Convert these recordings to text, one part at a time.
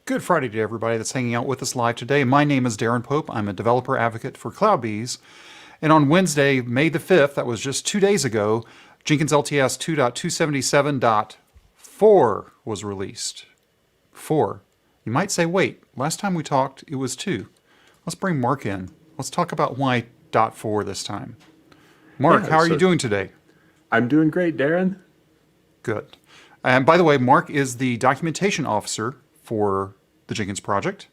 Good Friday to everybody that's hanging out with us live today. My name is Darren Pope. I'm a developer advocate for CloudBees. And on Wednesday, May the 5th, that was just 2 days ago, Jenkins LTS 2.277.4 was released. 4. You might say, wait, last time we talked, it was 2. Let's bring Mark in. Let's talk about why .4 this time. Mark, how are you doing today? I'm doing great, Darren. Good. And by the way, Mark is the documentation officer for the Jenkins project.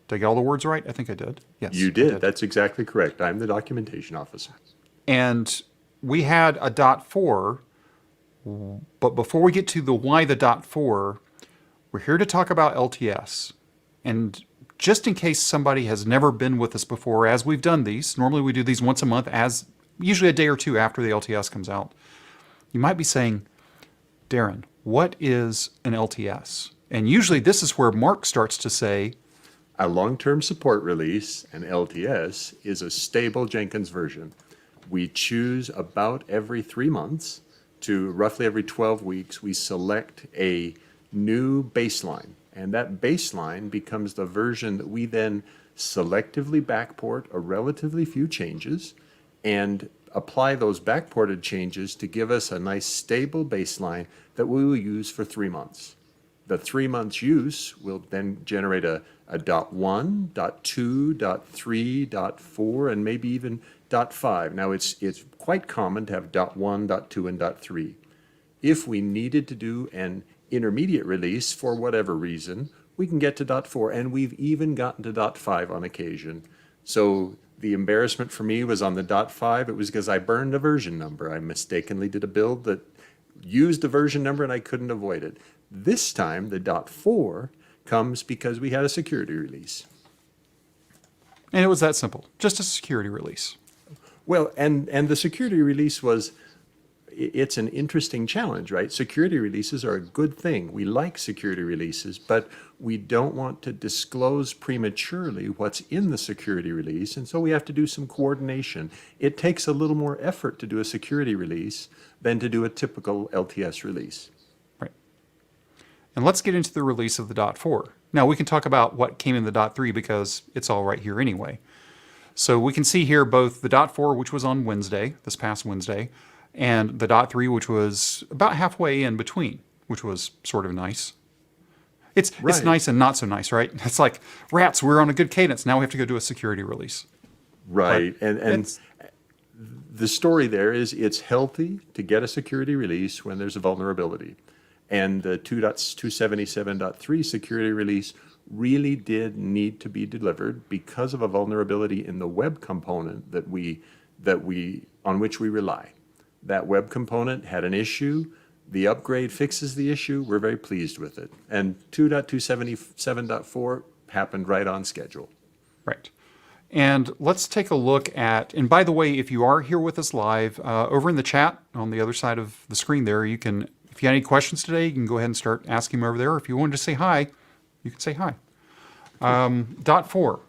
Did I get all the words right? I think I did. Yes. You did. That's exactly correct. I'm the documentation officer. And we had a .4, but before we get to the why the .4, we're here to talk about LTS. And just in case somebody has never been with us before, as we've done these, normally we do these once a month, as usually a day or two after the LTS comes out, you might be saying, Darren, what is an LTS? And usually this is where Mark starts to say, a long-term support release, an LTS, is a stable Jenkins version. We choose about every 3 months to roughly every 12 weeks, we select a new baseline. And that baseline becomes the version that we then selectively backport a relatively few changes and apply those backported changes to give us a nice stable baseline that we will use for 3 months. The 3 months use will then generate a .1, .2, .3, .4, and maybe even .5. Now it's quite common to have .1, .2, and .3. If we needed to do an intermediate release for whatever reason, we can get to .4, and we've even gotten to .5 on occasion. So the embarrassment for me was on the .5. It was because I burned a version number. I mistakenly did a build that used a version number and I couldn't avoid it. This time, the .4 comes because we had a security release. and it was that simple, just a security release. Well, and the security release was, it's an interesting challenge, right? Security releases are a good thing. We like security releases, but we don't want to disclose prematurely what's in the security release, and so we have to do some coordination. It takes a little more effort to do a security release than to do a typical LTS release. Right. And let's get into the release of the .4. Now we can talk about what came in the .3 because it's all right here anyway. So we can see here both the .4, which was on Wednesday, this past Wednesday, and the .3, which was about halfway in between, which was sort of nice. It's nice and not so nice, right? It's like, rats, we're on a good cadence. Now we have to go do a security release. Right, and the story there is it's healthy to get a security release when there's a vulnerability. And the 2.277.3 security release really did need to be delivered because of a vulnerability in the web component that on which we rely. That web component had an issue. The upgrade fixes the issue. We're very pleased with it. And 2.277.4 happened right on schedule. Right. And let's take a look at, and by the way, if you are here with us live, over in the chat on the other side of the screen there, you can, if you have any questions today, you can go ahead and start asking them over there. If you wanted to say hi, you can say hi. .4.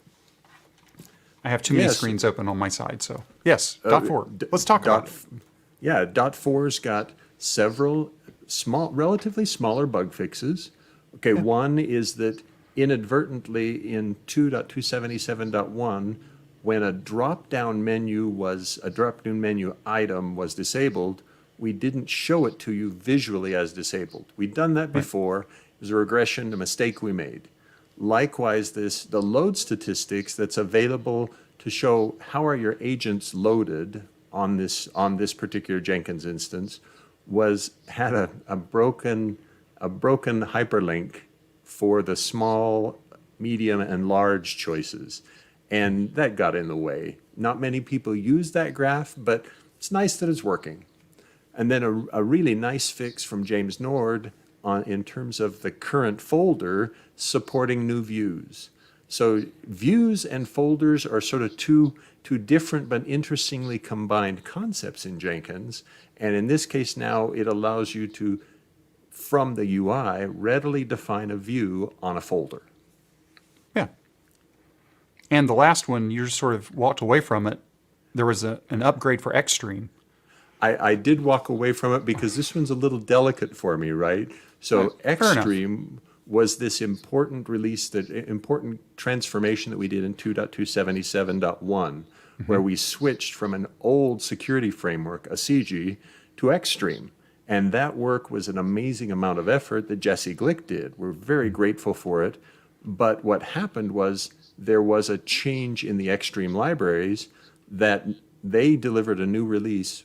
I have too many screens open on my side, so yes, .4. Let's talk about it. Yeah, .4's got several relatively smaller bug fixes. Okay, one is that inadvertently in 2.277.1, when a drop-down menu item was disabled, we didn't show it to you visually as disabled. We'd done that before. It was a regression, a mistake we made. Likewise, the load statistics that's available to show how are your agents loaded on this particular Jenkins instance had a broken hyperlink for the small, medium, and large choices, and that got in the way. Not many people use that graph, but it's nice that it's working. And then a really nice fix from James Nord in terms of the current folder supporting new views. So views and folders are sort of two different but interestingly combined concepts in Jenkins. And in this case now, it allows you to, from the UI, readily define a view on a folder. Yeah. And the last one, you just sort of walked away from it. There was an upgrade for Xstream. I did walk away from it because this one's a little delicate for me, right? So Xstream was this important release, that important transformation that we did in 2.277.1, where we switched from an old security framework, a CG, to Xstream. And that work was an amazing amount of effort that Jesse Glick did. We're very grateful for it. But what happened was there was a change in the Xstream libraries that they delivered a new release,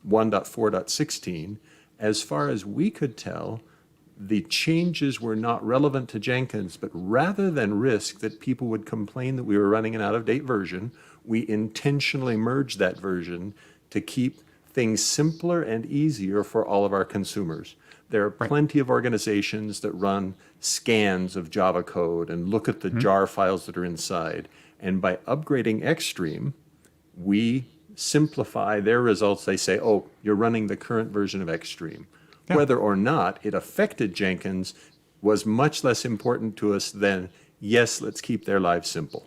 1.4.16. As far as we could tell, the changes were not relevant to Jenkins, but rather than risk that people would complain that we were running an out-of-date version, we intentionally merged that version to keep things simpler and easier for all of our consumers. There are plenty of organizations that run scans of Java code and look at the jar files that are inside. And by upgrading Xstream, we simplify their results. They say, oh, you're running the current version of Xstream. Yeah. Whether or not it affected Jenkins was much less important to us than, yes, let's keep their lives simple.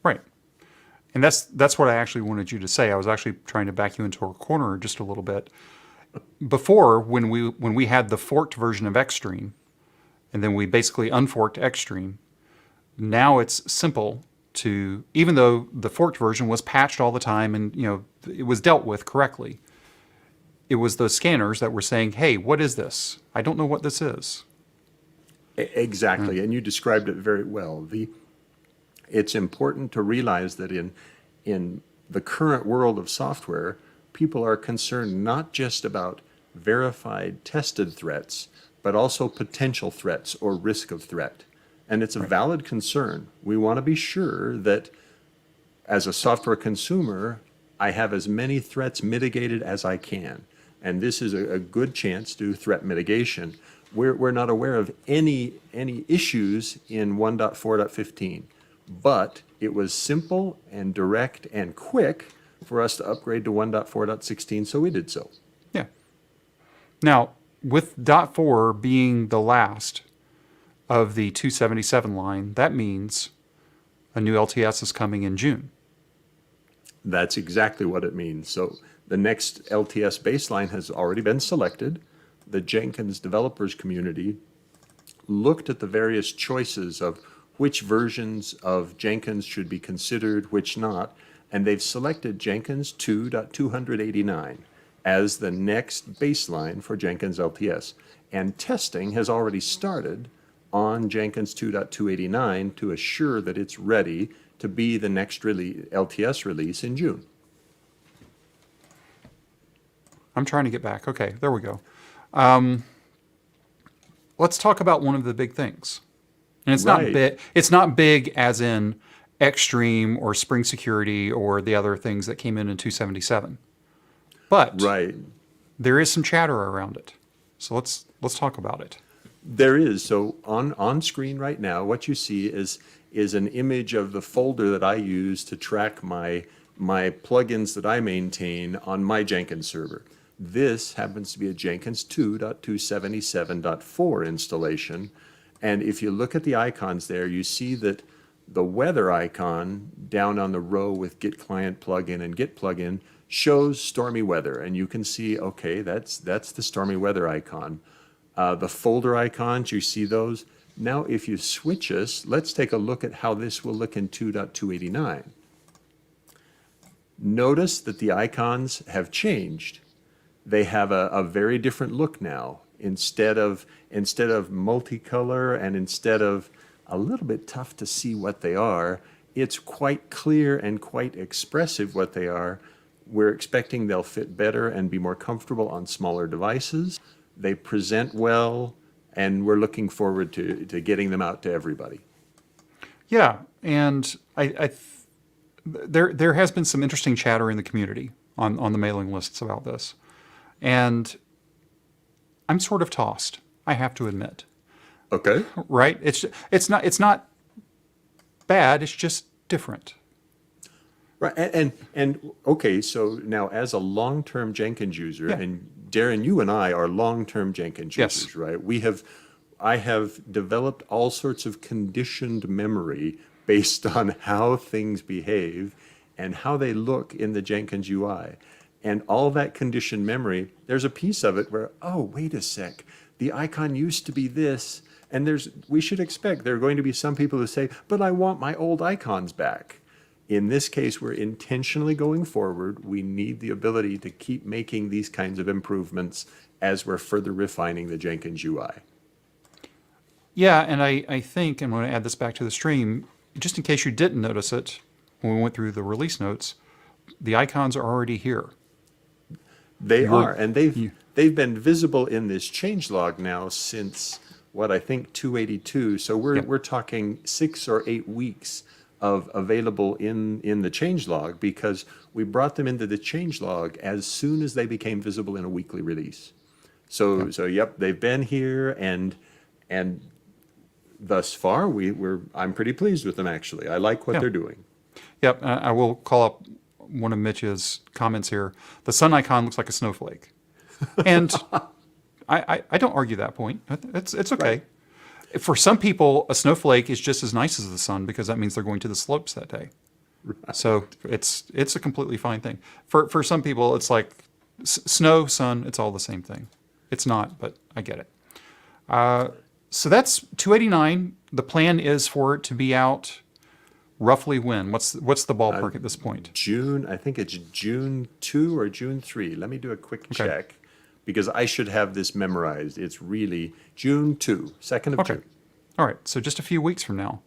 Right. And that's what I actually wanted you to say. I was actually trying to back you into a corner just a little bit. Before, when we had the forked version of Xstream, and then we basically unforked Xstream, now it's simple to, even though the forked version was patched all the time and it was dealt with correctly, it was those scanners that were saying, hey, what is this? I don't know what this is. Exactly, and you described it very well. It's important to realize that in the current world of software, people are concerned not just about verified, tested threats, but also potential threats or risk of threat. And it's a valid concern. We want to be sure that as a software consumer, I have as many threats mitigated as I can. And this is a good chance to do threat mitigation. We're not aware of any issues in 1.4.15, but it was simple and direct and quick for us to upgrade to 1.4.16, so we did so. Yeah. Now, with .4 being the last of the 277 line, that means a new LTS is coming in June. That's exactly what it means. So the next LTS baseline has already been selected. The Jenkins developers community looked at the various choices of which versions of Jenkins should be considered, which not, and they've selected Jenkins 2.289 as the next baseline for Jenkins LTS. And testing has already started on Jenkins 2.289 to assure that it's ready to be the next LTS release in June. I'm trying to get back. Okay, there we go. Let's talk about one of the big things. And it's not big. It's not big as in Xstream or Spring Security or the other things that came in 277. But there is some chatter around it. So let's talk about it. There is. So on screen right now, what you see is an image of the folder that I use to track my plugins that I maintain on my Jenkins server. This happens to be a Jenkins 2.277.4 installation. And if you look at the icons there, you see that the weather icon down on the row with Git client plugin and Git plugin shows stormy weather. And you can see, okay, that's the stormy weather icon. The folder icons, you see those. Now, if you switch us, let's take a look at how this will look in 2.289. Notice that the icons have changed. They have a very different look now. Instead of multicolor and instead of a little bit tough to see what they are, it's quite clear and quite expressive what they are. We're expecting they'll fit better and be more comfortable on smaller devices. They present well, and we're looking forward to getting them out to everybody. Yeah, and there has been some interesting chatter in the community on the mailing lists about this. And I'm sort of tossed, I have to admit. Okay. Right? It's not bad, it's just different. Right. And okay, so now as a long-term Jenkins user, and Darren, you and I are long-term Jenkins users, right? I have developed all sorts of conditioned memory based on how things behave and how they look in the Jenkins UI. And all that conditioned memory, there's a piece of it where, oh, wait a sec, the icon used to be this, And we should expect there are going to be some people who say, but I want my old icons back. In this case, we're intentionally going forward. We need the ability to keep making these kinds of improvements as we're further refining the Jenkins UI. Yeah, and I think, and I'm going to add this back to the stream, just in case you didn't notice it when we went through the release notes, the icons are already here. They are, and they've been visible in this changelog now since what I think 282. So we're talking 6 or 8 weeks of available in the changelog, because we brought them into the changelog as soon as they became visible in a weekly release. So yep, they've been here, and thus far I'm pretty pleased with them, actually. I like what they're doing. Yep, I will call up one of Mitch's comments here. The sun icon looks like a snowflake. And I don't argue that point. It's okay. Right. For some people, a snowflake is just as nice as the sun, because that means they're going to the slopes that day. Right. So it's a completely fine thing. For some people, it's like snow, sun, it's all the same thing. It's not, but I get it. So that's 289. The plan is for it to be out roughly when? What's the ballpark at this point? June, I think it's June 2 or June 3. Let me do a quick check, because I should have this memorized. It's really June 2, 2nd of June. All right, so just a few weeks from now.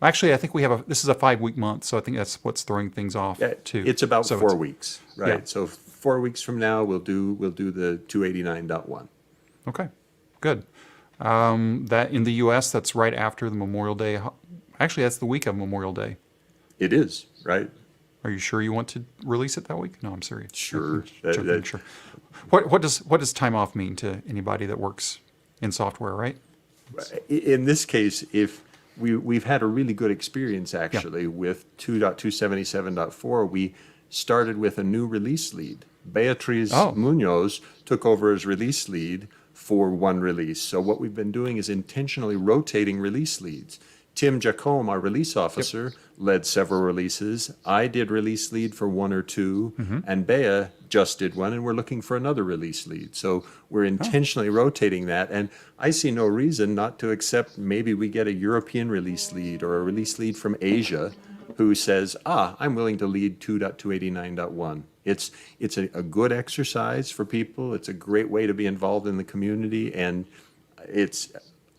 Actually, I think this is a 5-week month, so I think that's what's throwing things off too. It's about 4 weeks, right? Yeah. So 4 weeks from now, we'll do the 289.1. Okay, good. That in the U.S., that's right after the Memorial Day. Actually, that's the week of Memorial Day. It is, right? Are you sure you want to release it that week? No, I'm serious. Sure. Sure. What does time off mean to anybody that works in software, right? In this case, if we've had a really good experience actually with 2.277.4, we started with a new release lead. Beatriz Munoz took over as release lead for one release. So what we've been doing is intentionally rotating release leads. Tim Jacome, our release officer, led several releases. I did release lead for 1 or 2, and Bea just did one, and we're looking for another release lead. So we're intentionally rotating that, and I see no reason not to accept maybe we get a European release lead or a release lead from Asia who says, I'm willing to lead 2.289.1. It's a good exercise for people. It's a great way to be involved in the community, and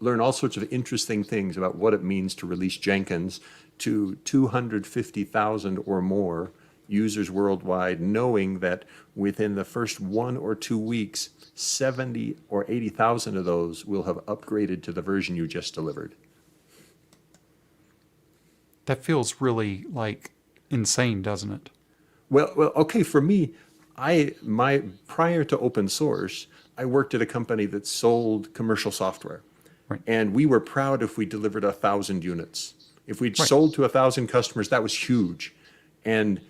learn all sorts of interesting things about what it means to release Jenkins to 250,000 or more users worldwide, knowing that within the first 1 or 2 weeks, 70 or 80,000 of those will have upgraded to the version you just delivered. That feels really insane, doesn't it? Well, okay, for me, prior to open source, I worked at a company that sold commercial software. Right. And we were proud if we delivered 1,000 units. If we'd sold to 1,000 customers, that was huge. And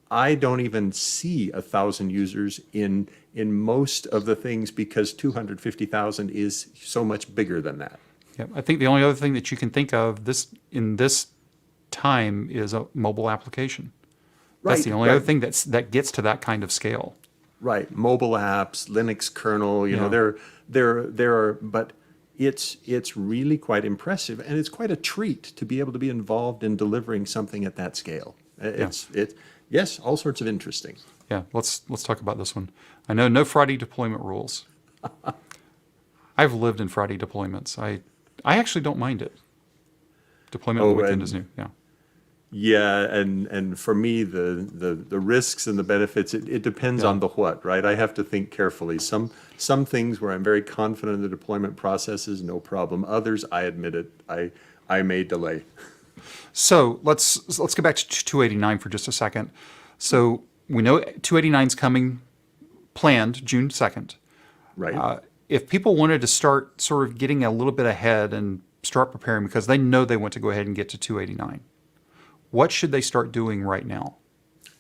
I don't even see 1,000 users in most of the things, because 250,000 is so much bigger than that. Yeah, I think the only other thing that you can think of in this time is a mobile application. That's the only other thing that gets to that kind of scale. Right, mobile apps, Linux kernel, there are, but it's really quite impressive, and it's quite a treat to be able to be involved in delivering something at that scale. Yes, all sorts of interesting. Yeah, let's talk about this one. I know no Friday deployment rules. I've lived in Friday deployments. I actually don't mind it. Deployment on the weekend is new. Yeah. Yeah, and for me, the risks and the benefits, it depends on the what, right? I have to think carefully. Some things where I'm very confident in the deployment processes, no problem. Others, I admit it, I may delay. So let's get back to 289 for just a second. So we know 289 is coming, planned June 2nd. Right. If people wanted to start sort of getting a little bit ahead and start preparing because they know they want to go ahead and get to 289, what should they start doing right now?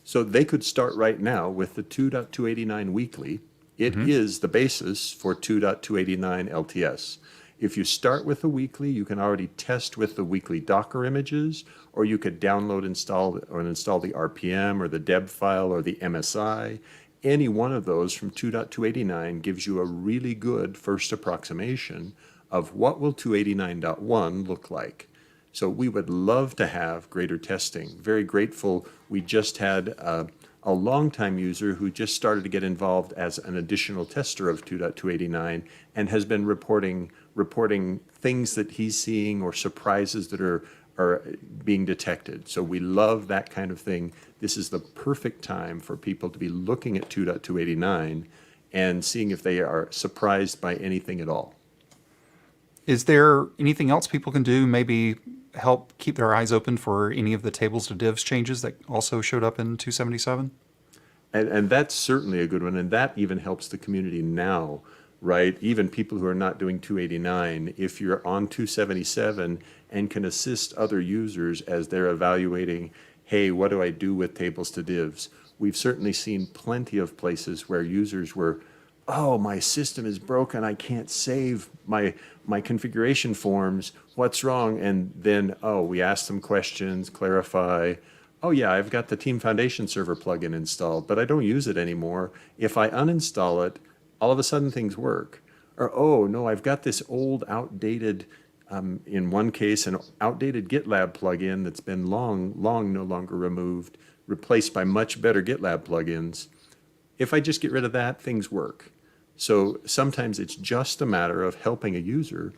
So they could start right now with the 2.289 weekly. It is the basis for 2.289 LTS. If you start with the weekly, you can already test with the weekly Docker images, or you could download, install the RPM or the deb file or the MSI. any one of those from 2.289 gives you a really good first approximation of what will 289.1 look like. So we would love to have greater testing. Very grateful. We just had a longtime user who just started to get involved as an additional tester of 2.289 and has been reporting things that he's seeing or surprises that are being detected. So we love that kind of thing. This is the perfect time for people to be looking at 2.289 and seeing if they are surprised by anything at all. Is there anything else people can do? Maybe help keep their eyes open for any of the tables to divs changes that also showed up in 277? And that's certainly a good one. And that even helps the community now, right? Even people who are not doing 289, if you're on 277 and can assist other users as they're evaluating, hey, what do I do with tables to divs? We've certainly seen plenty of places where users were, oh, my system is broken, I can't save my configuration forms, what's wrong? And then, we ask them questions, clarify, oh yeah, I've got the Team Foundation server plugin installed, but I don't use it anymore. If I uninstall it, all of a sudden things work. Or, oh no, I've got this old outdated, in one case, an outdated GitLab plugin that's been long no longer removed, replaced by much better GitLab plugins. If I just get rid of that, things work. So sometimes it's just a matter of helping a user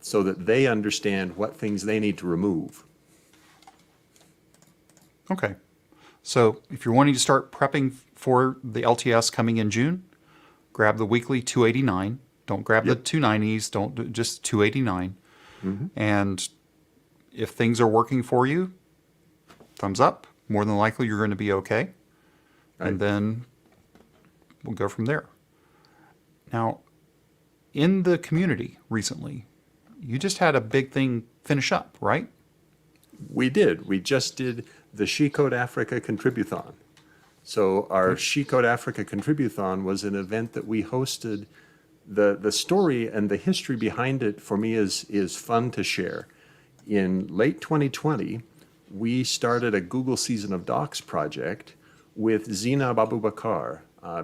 so that they understand what things they need to remove. Okay. So if you're wanting to start prepping for the LTS coming in June, grab the weekly 289. Don't grab the 290s. Don't just 289. And if things are working for you, thumbs up. More than likely, you're going to be okay. Right. And then we'll go from there. Now, in the community recently, you just had a big thing finish up, right? We did. We just did the SheCode Africa Contributethon. So our SheCode Africa Contributethon was an event that we hosted. The story and the history behind it for me is fun to share. In late 2020, we started a Google Season of Docs project with Zina Abubakar.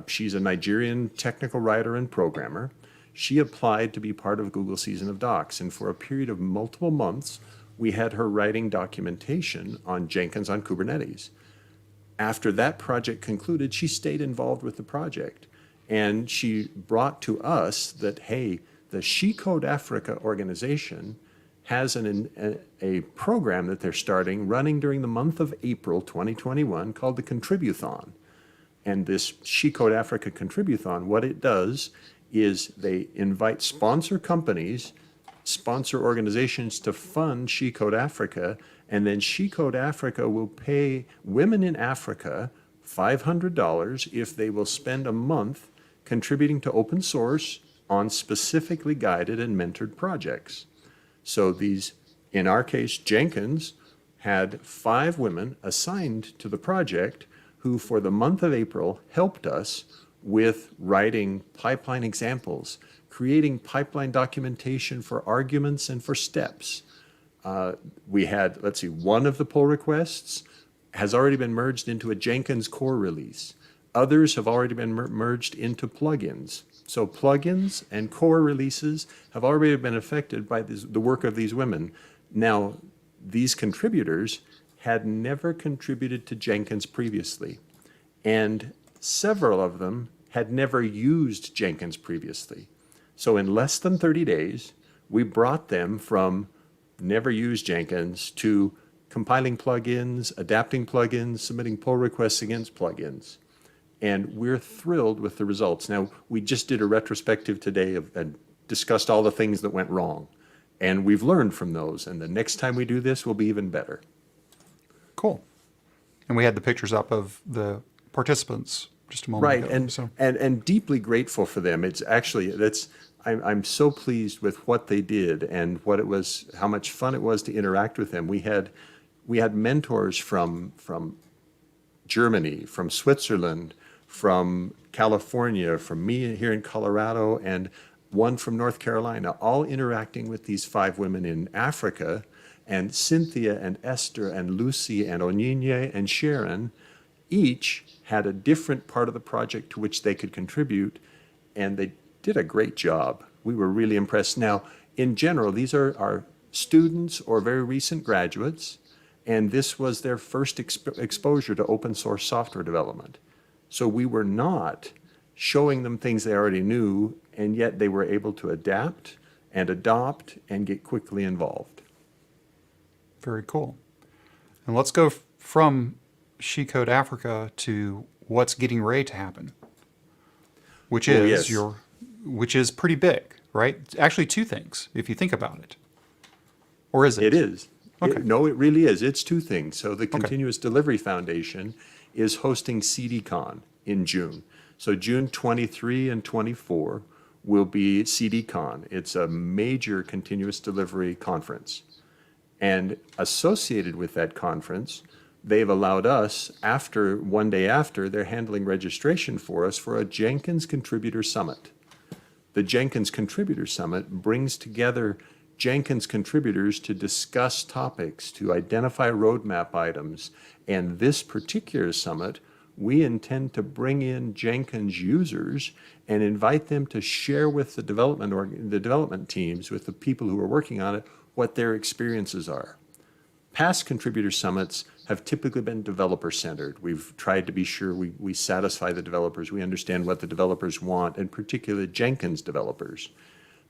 She's a Nigerian technical writer and programmer. She applied to be part of Google Season of Docs, and for a period of multiple months, we had her writing documentation on Jenkins on Kubernetes. After that project concluded, she stayed involved with the project, and she brought to us that, hey, the SheCode Africa organization has a program that they're starting running during the month of April 2021 called the Contributethon. And this SheCode Africa Contributethon, what it does is they invite sponsor companies, sponsor organizations to fund SheCode Africa, and then SheCode Africa will pay women in Africa $500 if they will spend a month contributing to open source on specifically guided and mentored projects. So these, in our case, Jenkins had 5 women assigned to the project who for the month of April helped us with writing pipeline examples, creating pipeline documentation for arguments and for steps. We had, let's see, one of the pull requests has already been merged into a Jenkins core release. Others have already been merged into plugins. So plugins and core releases have already been affected by the work of these women. Now, these contributors had never contributed to Jenkins previously, and several of them had never used Jenkins previously. So in less than 30 days, we brought them from never used Jenkins to compiling plugins, adapting plugins, submitting pull requests against plugins. And we're thrilled with the results. Now, we just did a retrospective today and discussed all the things that went wrong. And we've learned from those. And the next time we do this will be even better. Cool. And we had the pictures up of the participants just a moment ago. Right, and deeply grateful for them. It's actually, I'm so pleased with what they did and what it was, how much fun it was to interact with them. We had mentors from Germany, from Switzerland, from California, from me here in Colorado, and one from North Carolina, all interacting with these 5 women in Africa, and Cynthia and Esther and Lucy and Onyinye and Sharon each had a different part of the project to which they could contribute, and they did a great job. We were really impressed. Now, in general, these are students or very recent graduates, and this was their first exposure to open source software development. So we were not showing them things they already knew, and yet they were able to adapt and adopt and get quickly involved. Very cool. And let's go from SheCode Africa to what's getting ready to happen, which is yes. which is pretty big, right? Actually, two things, if you think about it. Or is it? It is. Okay. No, it really is. It's two things. So the Continuous Delivery Foundation is hosting cdCon in June. So June 23 and 24 will be cdCon. It's a major continuous delivery conference. And associated with that conference, they've allowed us, one day after, they're handling registration for us for a Jenkins Contributor Summit. The Jenkins Contributor Summit brings together Jenkins contributors to discuss topics, to identify roadmap items. And this particular summit, we intend to bring in Jenkins users and invite them to share with the development teams, with the people who are working on it, what their experiences are. Past contributor summits have typically been developer-centered. We've tried to be sure we satisfy the developers, we understand what the developers want, and particularly Jenkins developers.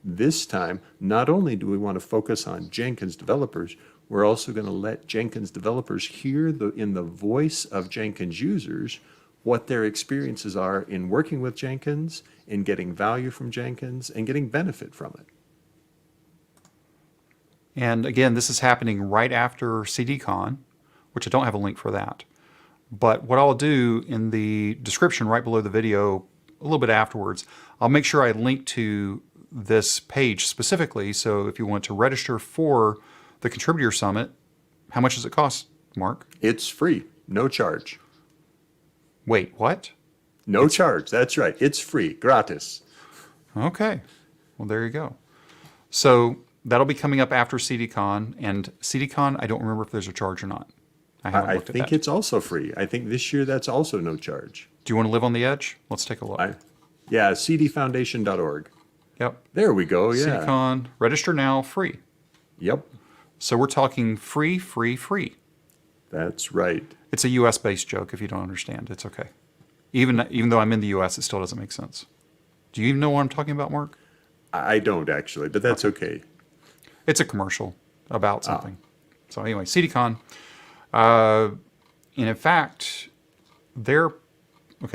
This time, not only do we want to focus on Jenkins developers, we're also going to let Jenkins developers hear in the voice of Jenkins users what their experiences are in working with Jenkins, in getting value from Jenkins, and getting benefit from it. And again, this is happening right after cdCon, which I don't have a link for that. But what I'll do in the description right below the video, a little bit afterwards, I'll make sure I link to this page specifically. So if you want to register for the Contributor Summit, how much does it cost, Mark? It's free, no charge. Wait, what? No charge, that's right. It's free, gratis. Okay, well, there you go. So that'll be coming up after cdCon, and cdCon, I don't remember if there's a charge or not. I haven't I looked at think that. it's also free. I think this year that's also no charge. Do you want to live on the edge? Let's take a look. Yeah, cdfoundation.org. Yep. There we go, yeah. cdCon, register now, free. Yep, So we're talking free, free, free. that's right. It's a US-based joke if you don't understand. It's okay. Even though I'm in the US, it still doesn't make sense. Do you even know what I'm talking about, Mark? I don't actually, but that's okay. It's a commercial about something. So anyway, cdCon. And in fact, the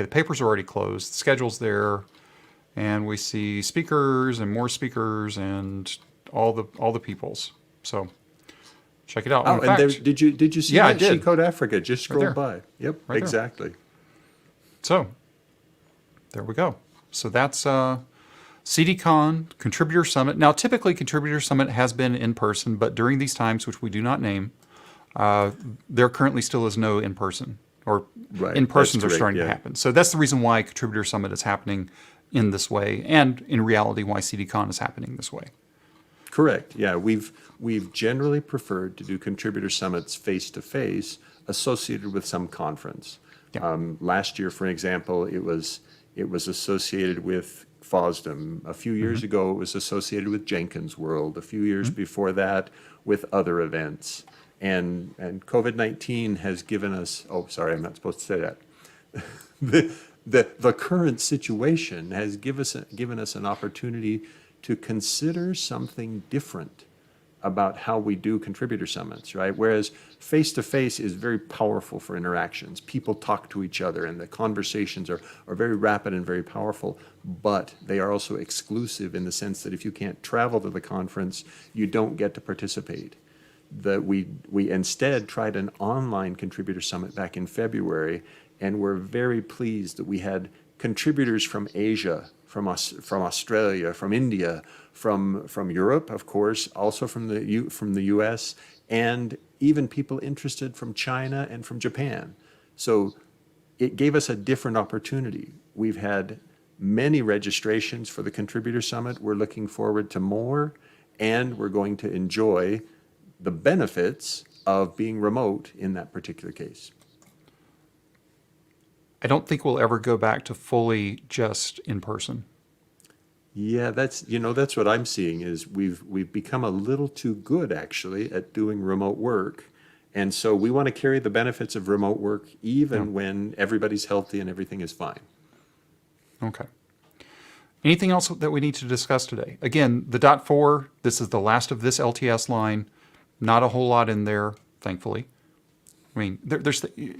papers are already closed. The schedule's there. And we see speakers and more speakers and all the peoples. So check it out. Oh, In and fact, did you see Yeah, I that? did. SheCode Africa, just scroll there. by. Yep, Right there. exactly. So there we go. So that's cdCon, Contributor Summit. Now, typically, Contributor Summit has been in person, but during these times, which we do not name, there currently still is no in-person, or Right, in-persons are that's correct, starting to yeah. happen. So that's the reason why Contributor Summit is happening in this way, and in reality, why cdCon is happening this way. Correct. Yeah, we've generally preferred to do contributor summits face to face, associated with some conference. Yeah. Last year, for example, it was associated with FOSDEM. A few years ago, it was associated with Jenkins World. A few years before that, with other events. And COVID-19 has given us. Oh, sorry, I'm not supposed to say that. The current situation has given us an opportunity to consider something different about how we do contributor summits, right? Whereas face-to-face is very powerful for interactions. People talk to each other and the conversations are very rapid and very powerful, but they are also exclusive in the sense that if you can't travel to the conference, you don't get to participate. We instead tried an online contributor summit back in February, and we're very pleased that we had contributors from Asia, from Australia, from India, from Europe, of course, also from the U.S., and even people interested from China and from Japan. So it gave us a different opportunity. We've had many registrations for the Contributor Summit. We're looking forward to more, and we're going to enjoy the benefits of being remote in that particular case. I don't think we'll ever go back to fully just in person. Yeah, that's what I'm seeing is we've become a little too good actually at doing remote work. And so we want to carry the benefits of remote work even when everybody's healthy and everything is fine. Okay. Anything else that we need to discuss today? Again, the .4, this is the last of this LTS line. Not a whole lot in there, thankfully. I mean,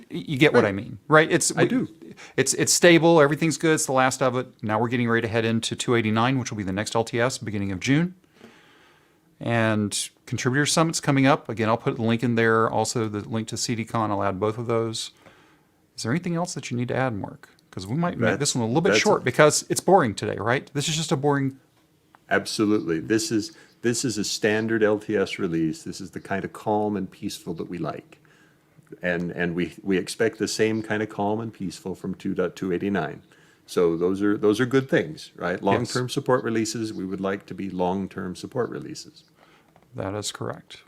you get what I mean, right? I do. It's stable. Everything's good. It's the last of it. Now we're getting ready to head into 289, which will be the next LTS, beginning of June. And Contributor Summit's coming up. Again, I'll put the link in there. Also, the link to cdCon. I'll add both of those. Is there anything else that you need to add, Mark? Because we might make this one a little bit short because it's boring today, right? This is just a boring. Absolutely. This is a standard LTS release. This is the kind of calm and peaceful that we like. And we expect the same kind of calm and peaceful from 2.289. So those are good things, right? Long-term support releases, we would like to be long-term support releases. That is correct.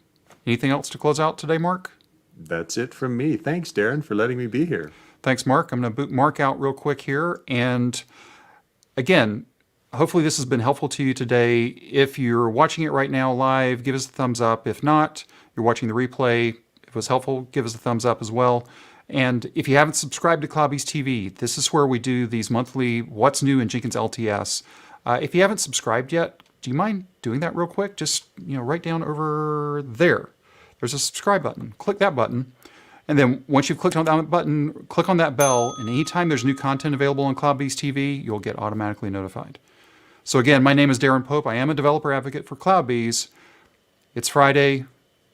Anything else to close out today, Mark? That's it from me. Thanks, Darren, for letting me be here. Thanks, Mark. I'm going to boot Mark out real quick here. And again, hopefully this has been helpful to you today. If you're watching it right now live, give us a thumbs up. If not, you're watching the replay. If it was helpful, give us a thumbs up as well. And if you haven't subscribed to CloudBees TV, this is where we do these monthly What's New in Jenkins LTS. If you haven't subscribed yet, do you mind doing that real quick? Just, right down over there. There's a subscribe button. Click that button. And then once you've clicked on that button, click on that bell. And anytime there's new content available on CloudBees TV, you'll get automatically notified. So again, my name is Darren Pope. I am a developer advocate for CloudBees. It's Friday.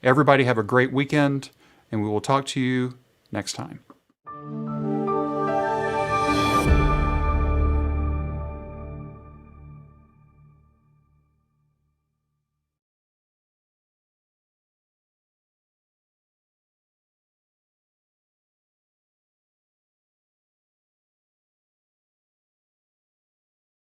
Everybody have a great weekend, and we will talk to you next time.